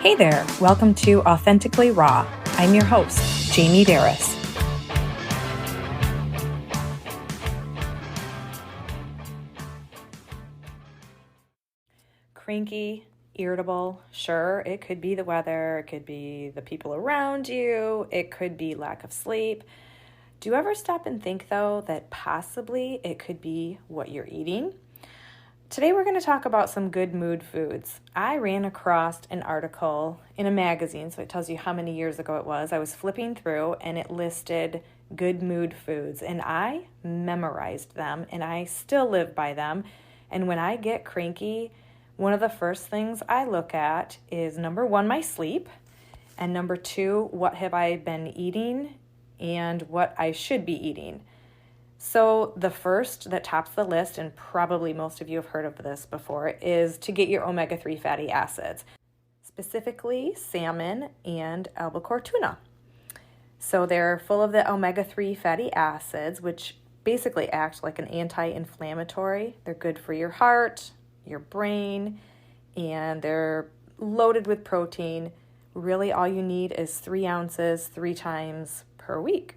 Hey there, welcome to Authentically Raw. I'm your host, Jamie Berris. Cranky, irritable, sure, it could be the weather, it could be the people around you, it could be lack of sleep. Do you ever stop and think, though, that possibly it could be what you're eating? Today we're going to talk about some good mood foods. I ran across an article in a magazine, so it tells you how many years ago it was. I was flipping through and it listed good mood foods, and I memorized them, and I still live by them. And when I get cranky, one of the first things I look at is, number one, my sleep, and number two, what have I been eating and what I should be eating. So the first that tops the list, and probably most of you have heard of this before, is to get your omega-3 fatty acids, specifically salmon and albacore tuna. So they're full of the omega-3 fatty acids, which basically act like an anti-inflammatory. They're good for your heart, your brain, and they're loaded with protein. Really, all you need is 3 ounces 3 times per week.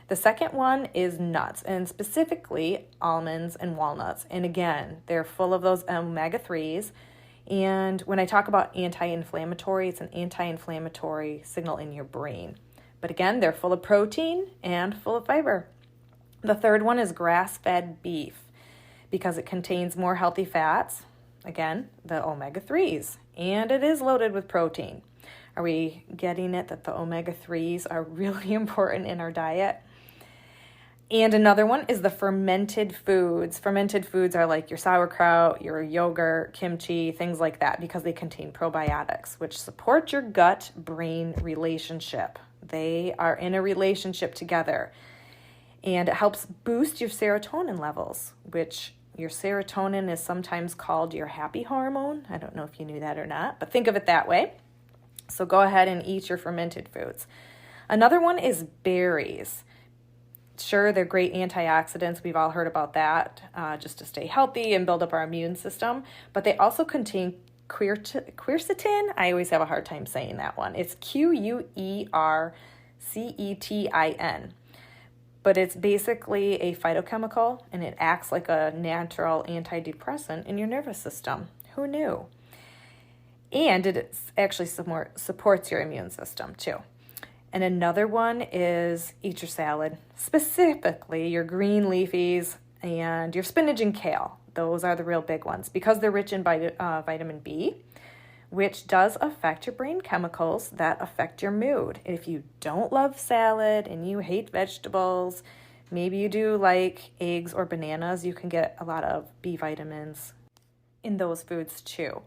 The second one is nuts, and specifically almonds and walnuts. And again, they're full of those omega-3s. And when I talk about anti-inflammatory, it's an anti-inflammatory signal in your brain. But again, they're full of protein and full of fiber. The third one is grass-fed beef because it contains more healthy fats. Again, the omega-3s. And it is loaded with protein. Are we getting it that the omega-3s are really important in our diet? And another one is the fermented foods. Fermented foods are like your sauerkraut, your yogurt, kimchi, things like that, because they contain probiotics, which support your gut-brain relationship. They are in a relationship together. And it helps boost your serotonin levels, which your serotonin is sometimes called your happy hormone. I don't know if you knew that or not, but think of it that way. So go ahead and eat your fermented foods. Another one is berries. Sure, they're great antioxidants. We've all heard about that, just to stay healthy and build up our immune system. But they also contain quercetin. I always have a hard time saying that one. It's quercetin. But it's basically a phytochemical, and it acts like a natural antidepressant in your nervous system. Who knew? And it actually supports your immune system, too. And another one is eat your salad, specifically your green leafies and your spinach and kale. Those are the real big ones because they're rich in vitamin B, which does affect your brain chemicals that affect your mood. If you don't love salad and you hate vegetables, maybe you do like eggs or bananas, you can get a lot of B vitamins in those foods too.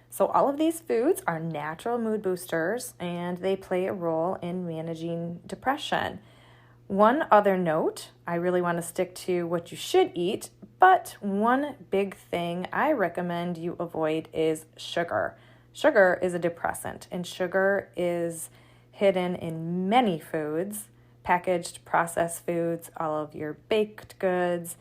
So all of these foods are natural mood boosters, and they play a role in managing depression. One other note, I really want to stick to what you should eat, but one big thing I recommend you avoid is sugar. Sugar is a depressant, and sugar is hidden in many foods, packaged, processed foods, all of your baked goods,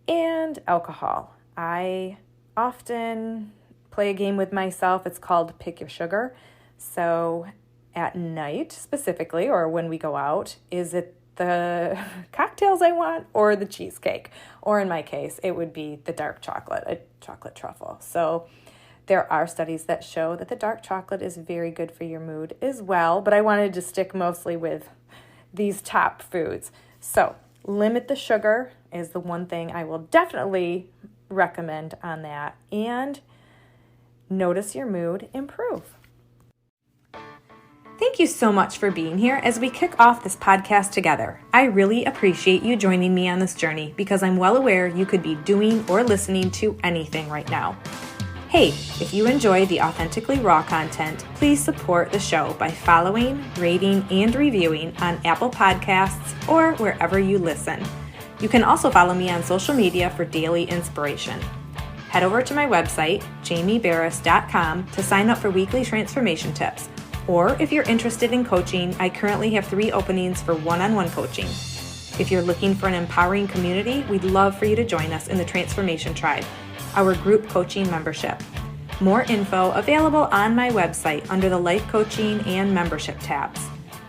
and alcohol. I often play a game with myself. It's called Pick Your Sugar. So at night specifically, or when we go out, is it the cocktails I want or the cheesecake? Or in my case, it would be the dark chocolate, a chocolate truffle. So there are studies that show that the dark chocolate is very good for your mood as well, but I wanted to stick mostly with these top foods. So limit the sugar is the one thing I will definitely recommend on that. And notice your mood improve. Thank you so much for being here as we kick off this podcast together. I really appreciate you joining me on this journey because I'm well aware you could be doing or listening to anything right now. Hey, if you enjoy the Authentically Raw content, please support the show by following, rating, and reviewing on Apple Podcasts or wherever you listen. You can also follow me on social media for daily inspiration. Head over to my website, jamieberris.com, to sign up for weekly transformation tips. Or if you're interested in coaching, I currently have 3 openings for one-on-one coaching. If you're looking for an empowering community, we'd love for you to join us in the Transformation Tribe, our group coaching membership. More info available on my website under the Life Coaching and Membership tabs.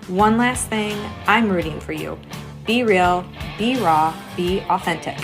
One last thing, I'm rooting for you. Be real, be raw, be authentic.